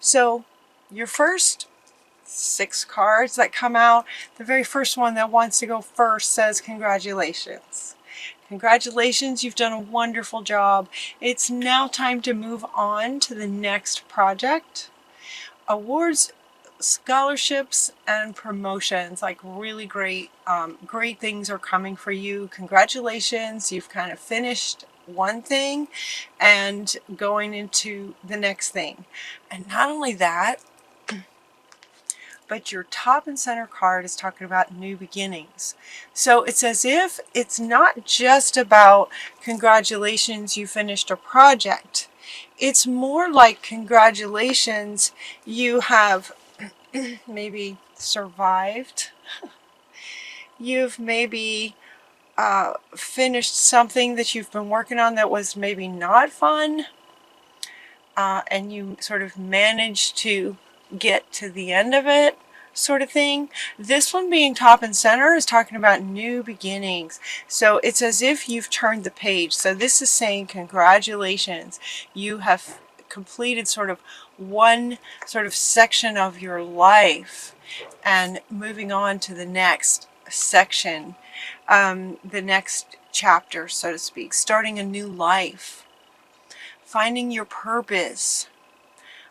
So your first 6 cards that come out, the very first one that wants to go first says congratulations. Congratulations, you've done a wonderful job. It's now time to move on to the next project. Awards, scholarships, and promotions, like really great, great things are coming for you. Congratulations, you've kind of finished one thing and going into the next thing. And not only that, but your top and center card is talking about new beginnings. So it's as if it's not just about congratulations, you finished a project. It's more like congratulations, you have maybe survived. You've maybe finished something that you've been working on that was maybe not fun. And you sort of managed to get to the end of it, sort of thing. This one being top and center is talking about new beginnings. So it's as if you've turned the page. So this is saying congratulations. You have completed sort of one sort of section of your life and moving on to the next section, the next chapter, so to speak, starting a new life. Finding your purpose,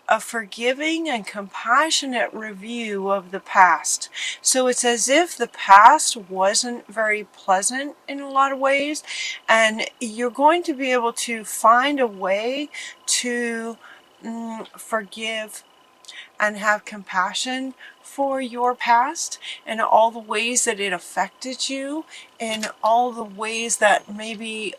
a forgiving and compassionate review of the past. So it's as if the past wasn't very pleasant in a lot of ways, and you're going to be able to find a way to forgive and have compassion for your past and all the ways that it affected you, and all the ways that maybe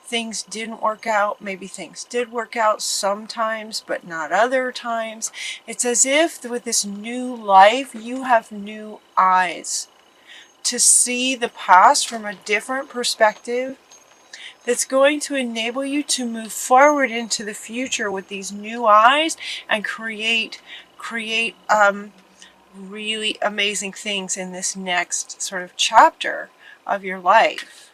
things didn't work out. Maybe things did work out sometimes, but not other times. It's as if with this new life, you have new eyes to see the past from a different perspective that's going to enable you to move forward into the future with these new eyes and create really amazing things in this next sort of chapter of your life.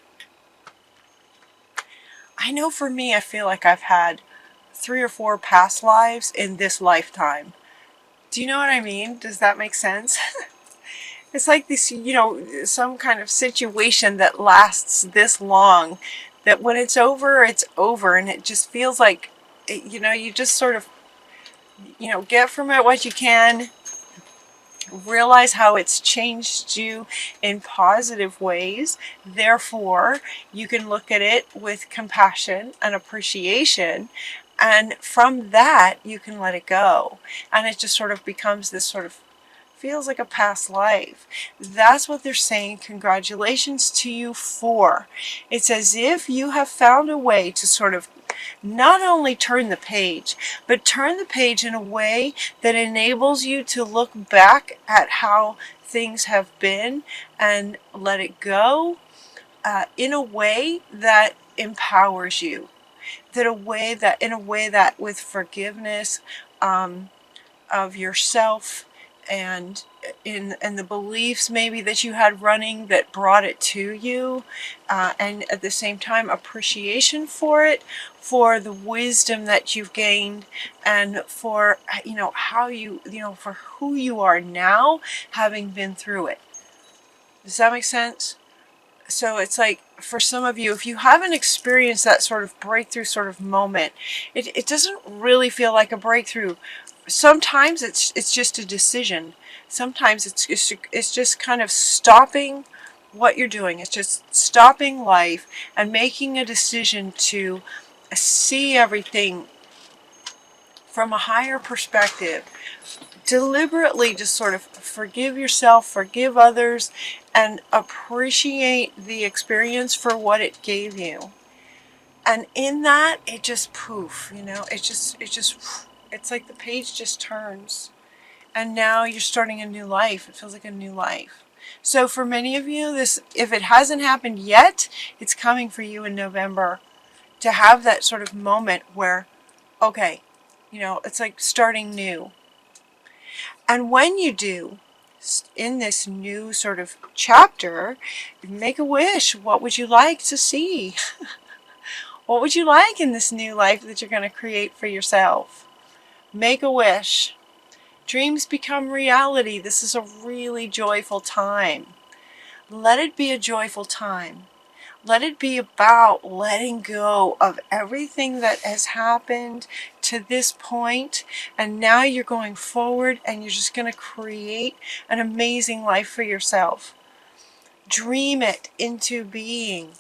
I know for me, I feel like I've had 3 or 4 past lives in this lifetime. Do you know what I mean? Does that make sense? It's like this, you know, some kind of situation that lasts this long, that when it's over, and it just feels like, you know, you just sort of, you know, get from it what you can, realize how it's changed you in positive ways. Therefore, you can look at it with compassion and appreciation, and from that you can let it go, and it just sort of becomes this sort of feels like a past life. That's what they're saying congratulations to you for. It's as if you have found a way to sort of not only turn the page, but turn the page in a way that enables you to look back at how things have been and let it go in a way that empowers you. In a way that with forgiveness of yourself, and in the beliefs maybe that you had running that brought it to you, and at the same time appreciation for it, for the wisdom that you've gained, and for, you know, how you know, for who you are now, having been through it. Does that make sense? So it's like, for some of you, if you haven't experienced that sort of breakthrough sort of moment, it doesn't really feel like a breakthrough. Sometimes it's just a decision. Sometimes it's just kind of stopping what you're doing. It's just stopping life and making a decision to see everything from a higher perspective. Deliberately just sort of forgive yourself, forgive others, and appreciate the experience for what it gave you. And in that, it just poof, you know, it's like the page just turns, and now you're starting a new life. It feels like a new life. So for many of you, this, if it hasn't happened yet, it's coming for you in November, to have that sort of moment where, okay, you know, it's like starting new. And when you do, in this new sort of chapter, make a wish. What would you like to see? What would you like in this new life that you're going to create for yourself? Make a wish. Dreams become reality. This is a really joyful time. Let it be a joyful time. Let it be about letting go of everything that has happened to this point, and now you're going forward and you're just going to create an amazing life for yourself. Dream it into being.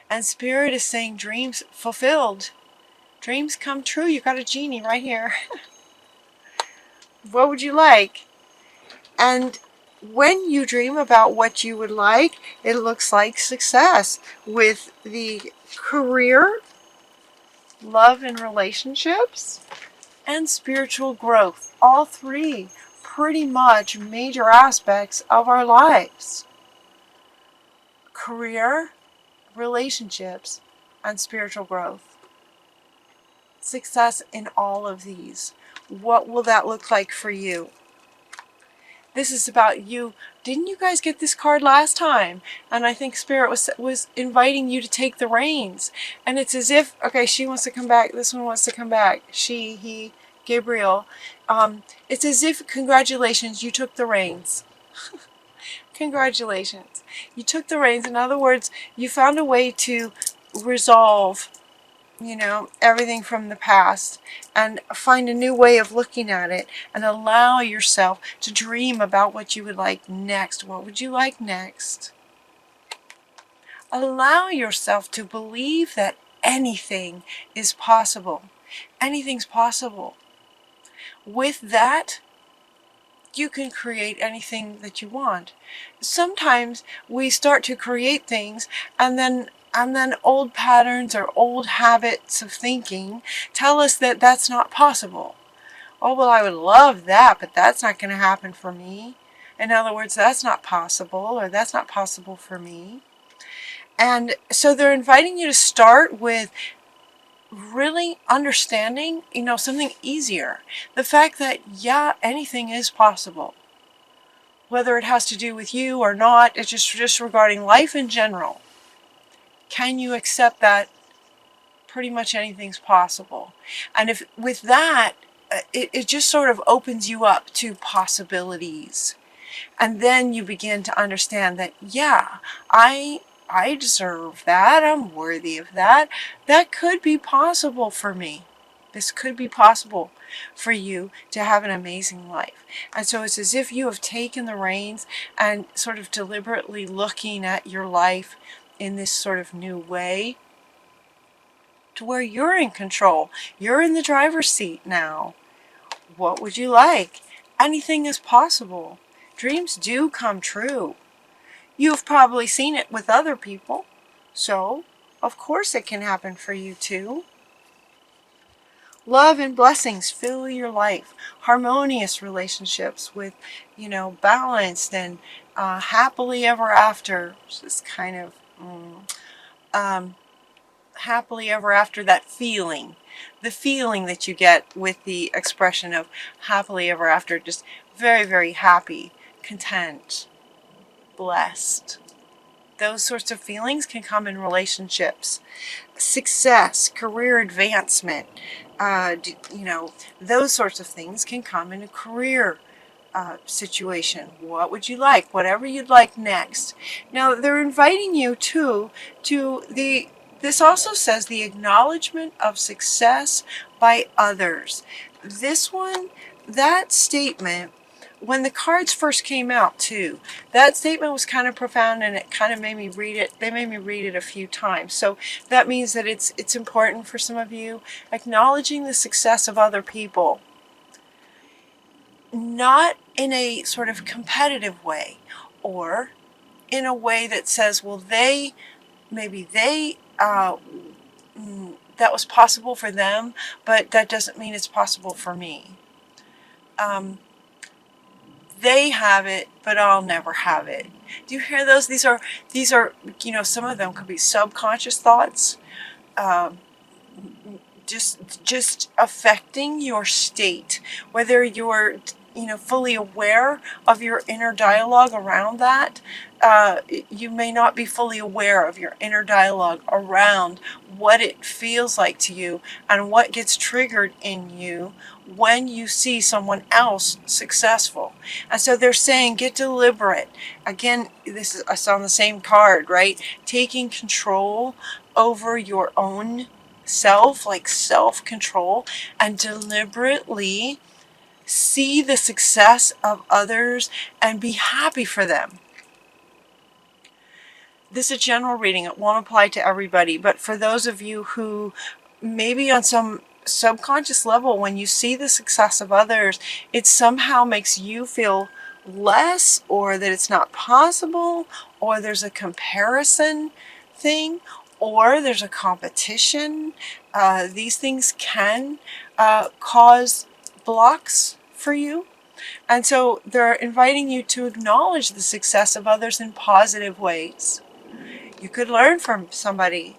And Spirit is saying dreams fulfilled. Dreams come true. You got a genie right here. What would you like? And when you dream about what you would like, it looks like success with the career, love and relationships, and spiritual growth. All three pretty much major aspects of our lives. Career, relationships, and spiritual growth. Success in all of these. What will that look like for you? This is about you. Didn't you guys get this card last time? And I think Spirit was inviting you to take the reins. And it's as if, okay, she wants to come back. This one wants to come back. She, he, Gabriel. It's as if, congratulations, you took the reins. Congratulations. You took the reins. In other words, you found a way to resolve, everything from the past and find a new way of looking at it and allow yourself to dream about what you would like next. What would you like next? Allow yourself to believe that anything is possible. Anything's possible. With that, you can create anything that you want. Sometimes we start to create things and then old patterns or old habits of thinking tell us that that's not possible. Oh, well, I would love that, but that's not going to happen for me. In other words, that's not possible, or that's not possible for me. And so they're inviting you to start with really understanding, something easier. The fact that, yeah, anything is possible. Whether it has to do with you or not, it's just regarding life in general. Can you accept that pretty much anything's possible? And if with that, it just sort of opens you up to possibilities. And then you begin to understand that, yeah, I deserve that. I'm worthy of that. That could be possible for me. This could be possible for you to have an amazing life. And so it's as if you have taken the reins and sort of deliberately looking at your life in this sort of new way to where you're in control. You're in the driver's seat now. What would you like? Anything is possible. Dreams do come true. You've probably seen it with other people, so of course it can happen for you too. Love and blessings fill your life. Harmonious relationships with, balanced and happily ever after. Just kind of happily ever after, that feeling. The feeling that you get with the expression of happily ever after. Just very, very happy, content, blessed. Those sorts of feelings can come in relationships. Success, career advancement, those sorts of things can come in a career situation. What would you like? Whatever you'd like next. Now, they're inviting you to this also says the acknowledgement of success by others. This one, that statement, when the cards first came out too, that statement was kind of profound, and it kind of made me read it. They made me read it a few times. So that means that it's important for some of you, acknowledging the success of other people. Not in a sort of competitive way, or in a way that says, well, maybe they that was possible for them, but that doesn't mean it's possible for me. They have it, but I'll never have it. Do you hear those? These are some of them could be subconscious thoughts, just affecting your state, whether you're fully aware of your inner dialogue around that. You may not be fully aware of your inner dialogue around what it feels like to you and what gets triggered in you when you see someone else successful. And so they're saying, get deliberate. Again, this is on the same card, right? Taking control over your own self, like self-control, and deliberately see the success of others and be happy for them. This is a general reading. It won't apply to everybody, but for those of you who maybe on some subconscious level, when you see the success of others, it somehow makes you feel less, or that it's not possible, or there's a comparison thing, or there's a competition. These things can cause blocks for you. And so they're inviting you to acknowledge the success of others in positive ways. You could learn from somebody,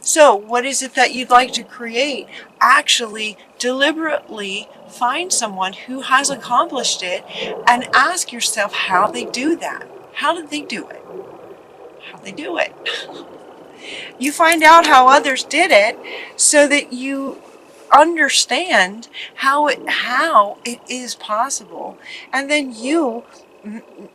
So what is it that you'd like to create? Actually, deliberately find someone who has accomplished it and ask yourself how they do that. How did they do it? How they do it? You find out how others did it so that you understand how it is possible, and then you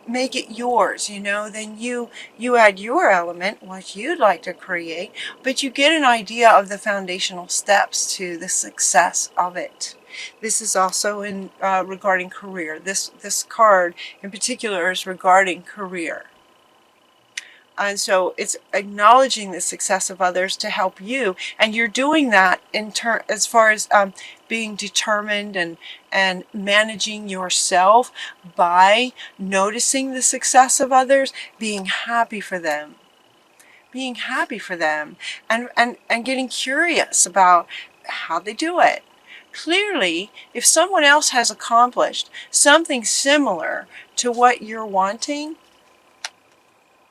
make it yours. Then you add your element, what you'd like to create, but you get an idea of the foundational steps to the success of it. This is also in regarding career. This card in particular is regarding career. And so it's acknowledging the success of others to help you. And you're doing that as far as being determined and managing yourself by noticing the success of others, being happy for them. Being happy for them and getting curious about how they do it. Clearly, if someone else has accomplished something similar to what you're wanting,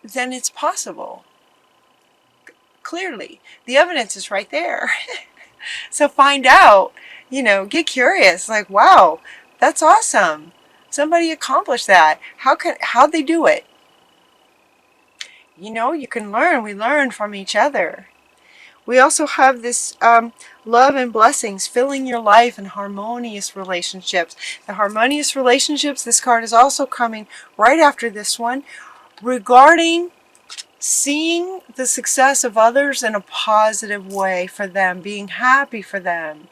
then it's possible. Clearly, the evidence is right there. So find out, get curious, like, wow, that's awesome. Somebody accomplished that. How'd they do it? You can learn. We learn from each other. We also have this love and blessings, filling your life in harmonious relationships. The harmonious relationships, this card is also coming right after this one, regarding seeing the success of others in a positive way for them, being happy for them.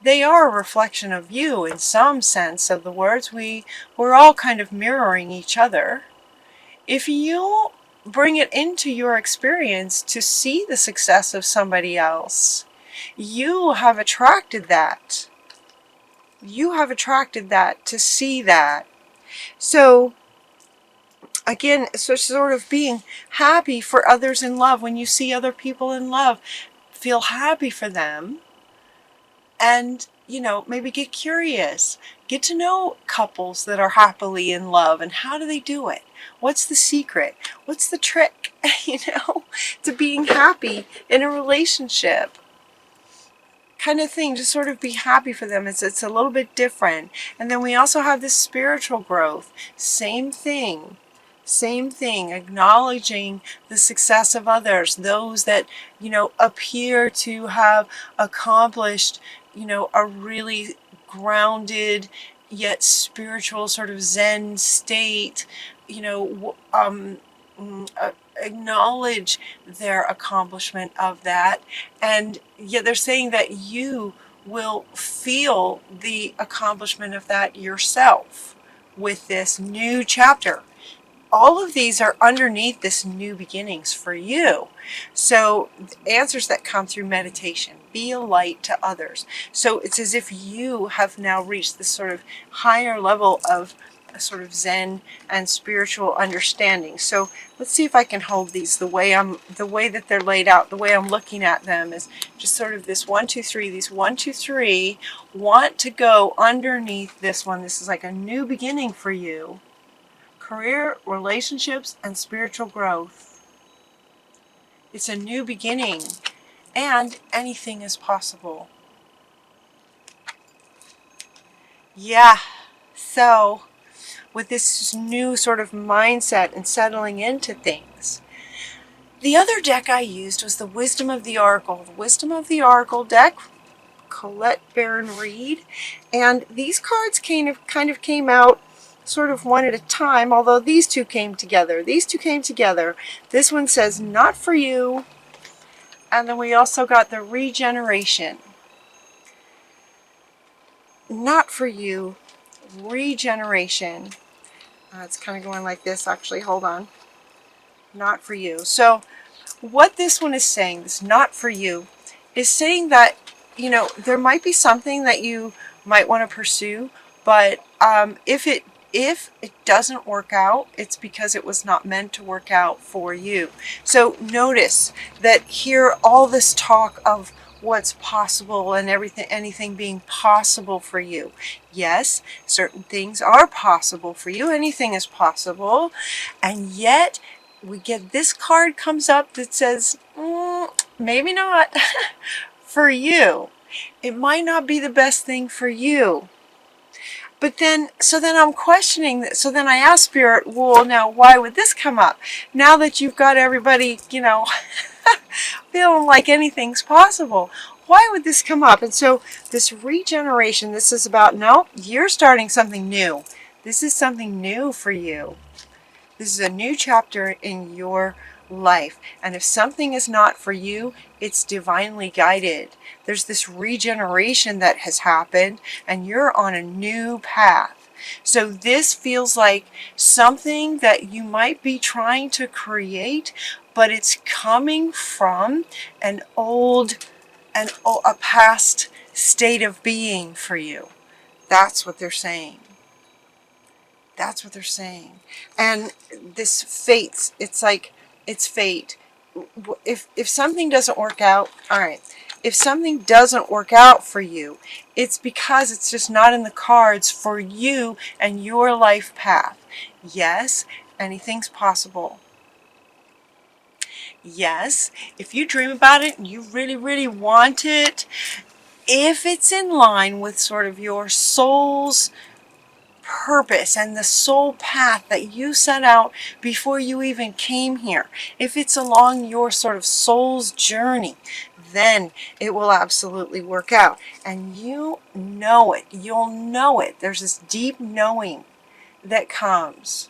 They are a reflection of you in some sense of the words. We're all kind of mirroring each other. If you bring it into your experience to see the success of somebody else, you have attracted that. You have attracted that to see that. So again, so sort of being happy for others in love. When you see other people in love, feel happy for them. And, maybe get curious. Get to know couples that are happily in love, and how do they do it? What's the secret? What's the trick, to being happy in a relationship? Kind of thing, to sort of be happy for them. It's a little bit different. And then we also have this spiritual growth. Same thing. Same thing, acknowledging the success of others, those that, appear to have accomplished, a really grounded yet spiritual sort of Zen state, acknowledge their accomplishment of that. And yet they're saying that you will feel the accomplishment of that yourself with this new chapter. All of these are underneath this new beginnings for you. So answers that come through meditation. Be a light to others. So it's as if you have now reached this sort of higher level of a sort of Zen and spiritual understanding. So let's see if I can hold these the way that they're laid out. The way I'm looking at them is just sort of this 1, 2, 3. These 1, 2, 3 want to go underneath this one. This is like a new beginning for you. Career, relationships, and spiritual growth. It's a new beginning, and anything is possible. Yeah. So, with this new sort of mindset and settling into things, the other deck I used was the Wisdom of the Oracle. The Wisdom of the Oracle deck, Colette Baron Reed. And these cards kind of came out sort of one at a time, although these two came together. These two came together. This one says, not for you. And then we also got the regeneration. Not for you. Regeneration. It's kind of going like this, actually. Hold on. Not for you. So what this one is saying, this not for you, is saying that, you know, there might be something that you might want to pursue, but if it doesn't work out, it's because it was not meant to work out for you. So notice that here, all this talk of what's possible and anything being possible for you. Yes, certain things are possible for you. Anything is possible. And yet we get this card comes up that says, maybe not for you. It might not be the best thing for you. But then, so then I'm questioning that. So then I ask Spirit, well, now why would this come up? Now that you've got everybody, you know, feeling like anything's possible, why would this come up? And so this regeneration, this is about, no, you're starting something new. This is something new for you. This is a new chapter in your life. And if something is not for you, it's divinely guided. There's this regeneration that has happened, and you're on a new path. So this feels like something that you might be trying to create, but it's coming from a past state of being for you. That's what they're saying. That's what they're saying. And this fate, it's like, it's fate. If something doesn't work out, all right, if something doesn't work out for you, it's because it's just not in the cards for you and your life path. Yes, anything's possible. Yes, if you dream about it and you really, really want it, if it's in line with sort of your soul's purpose and the soul path that you set out before you even came here, if it's along your sort of soul's journey, then it will absolutely work out. And you know it. You'll know it. There's this deep knowing that comes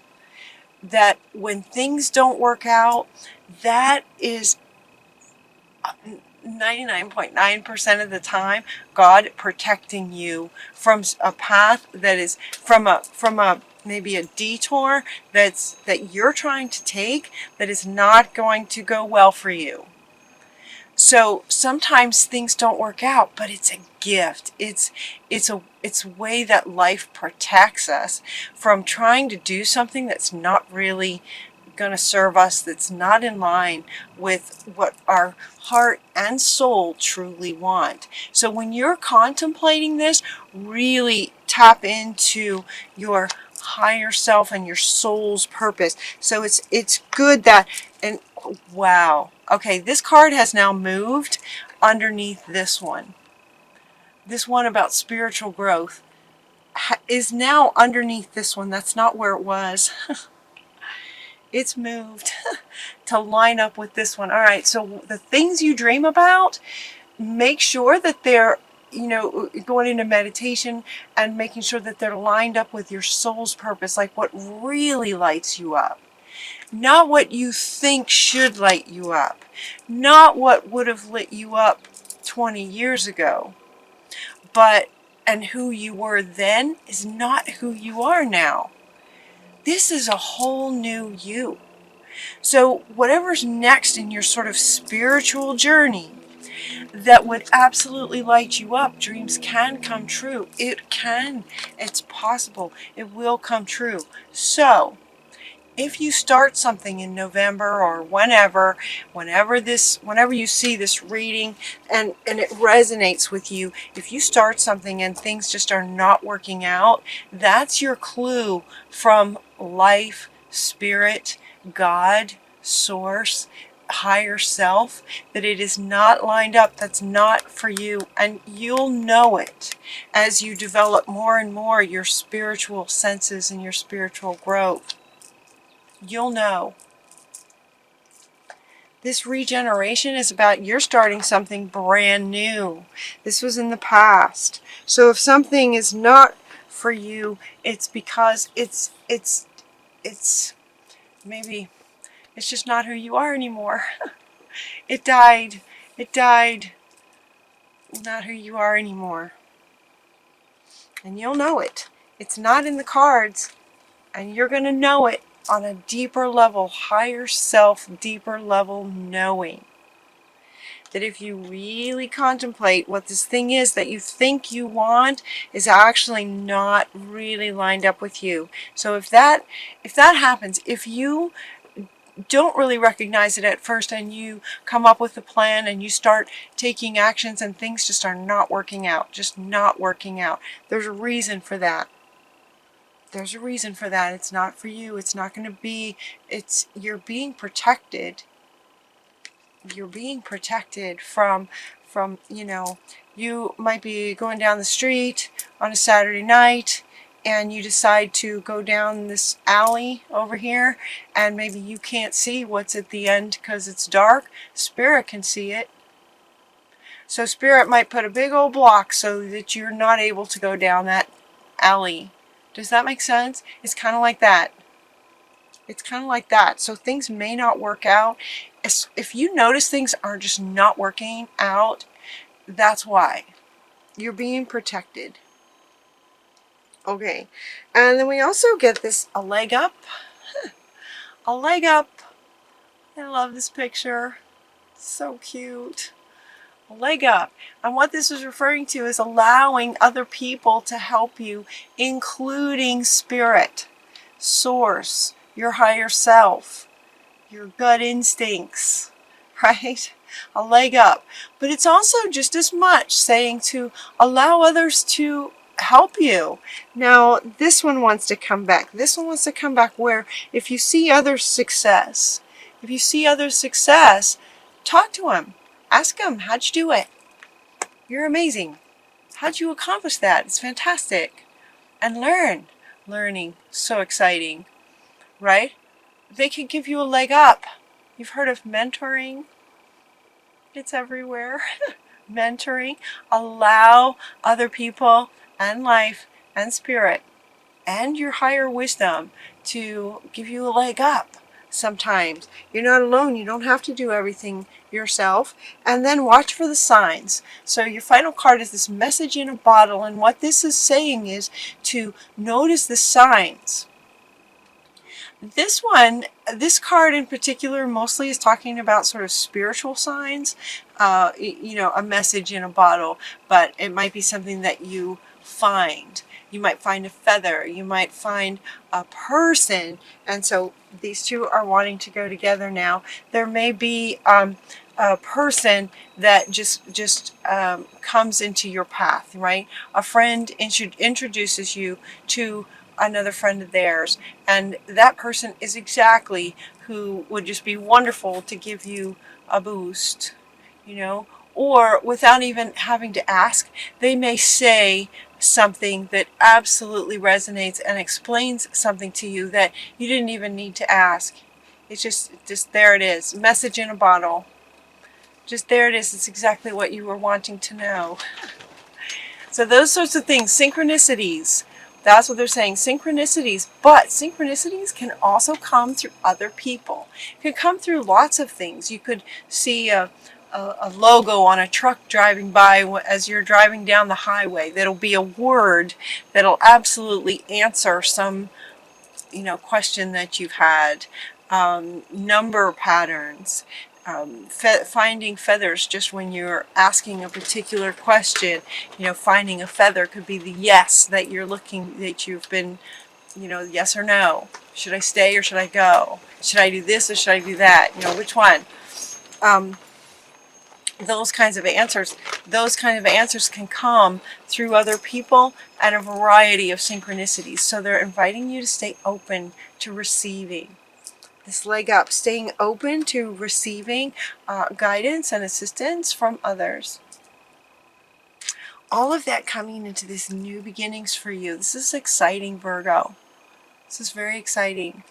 that when things don't work out, that is 99.9% of the time God protecting you from a path that is from a maybe a detour that you're trying to take that is not going to go well for you. So sometimes things don't work out, but it's a gift. It's a way that life protects us from trying to do something that's not really going to serve us, that's not in line with what our heart and soul truly want. So when you're contemplating this, really tap into your higher self and your soul's purpose. So it's good that, and wow, okay, this card has now moved underneath this one. This one about spiritual growth is now underneath this one. That's not where it was. It's moved to line up with this one. All right, so the things you dream about, make sure that they're, you know, going into meditation and making sure that they're lined up with your soul's purpose, like what really lights you up. Not what you think should light you up. Not what would have lit you up 20 years ago. And who you were then is not who you are now. This is a whole new you. So whatever's next in your sort of spiritual journey that would absolutely light you up, dreams can come true. It can. It's possible. It will come true. So if you start something in November or whenever you see this reading and it resonates with you, if you start something and things just are not working out, that's your clue from life, spirit, God, source, higher self, that it is not lined up, that's not for you, and you'll know it as you develop more and more your spiritual senses and your spiritual growth. You'll know. This regeneration is about you're starting something brand new. This was in the past. So if something is not for you, it's because it's maybe it's just not who you are anymore. It died. It died. Not who you are anymore. And you'll know it. It's not in the cards. And you're going to know it on a deeper level, higher self, deeper level knowing. That if you really contemplate what this thing is that you think you want is actually not really lined up with you. So if that happens, if you don't really recognize it at first and you come up with a plan and you start taking actions and things just are not working out, just not working out, there's a reason for that. There's a reason for that. It's not for you. It's not going to be, you're being protected. You're being protected from, you know, you might be going down the street on a Saturday night and you decide to go down this alley over here and maybe you can't see what's at the end because it's dark. Spirit can see it. So Spirit might put a big old block so that you're not able to go down that alley. Does that make sense? It's kind of like that. It's kind of like that. So things may not work out. If you notice things are just not working out, that's why. You're being protected. Okay. And then we also get this, a leg up. A leg up. I love this picture. It's so cute. A leg up. And what this is referring to is allowing other people to help you, including Spirit, Source, your higher self, your gut instincts, right? A leg up. But it's also just as much saying to allow others to help you. Now, this one wants to come back. This one wants to come back where if you see others' success, talk to them. Ask them, how'd you do it? You're amazing. How'd you accomplish that? It's fantastic. And learn. Learning, so exciting, right? They can give you a leg up. You've heard of mentoring? It's everywhere. Mentoring. Allow other people and life and spirit and your higher wisdom to give you a leg up. Sometimes you're not alone. You don't have to do everything yourself. And then watch for the signs. So your final card is this message in a bottle, and what this is saying is to notice the signs. This one, this card in particular, mostly is talking about sort of spiritual signs, you know, a message in a bottle, but it might be something that you find. You might find a feather, you might find a person, and so these two are wanting to go together now. There may be a person that just comes into your path, right? A friend introduces you to another friend of theirs, and that person is exactly who would just be wonderful to give you a boost, you know, or without even having to ask, they may say something that absolutely resonates and explains something to you that you didn't even need to ask. It's just there it is. Message in a bottle. Just there it is. It's exactly what you were wanting to know. So those sorts of things, synchronicities, that's what they're saying, synchronicities. But synchronicities can also come through other people. It can come through lots of things. You could see a logo on a truck driving by as you're driving down the highway. That'll be a word that'll absolutely answer some, you know, question that you've had. Number patterns. Finding feathers just when you're asking a particular question. You know, finding a feather could be the yes that you're looking, that you've been, you know, yes or no. Should I stay or should I go? Should I do this or should I do that? You know, which one? Those kinds of answers can come through other people and a variety of synchronicities. So they're inviting you to stay open to receiving. this leg up, staying open to receiving guidance and assistance from others. All of that coming into this new beginnings for you. This is exciting, Virgo. This is very exciting.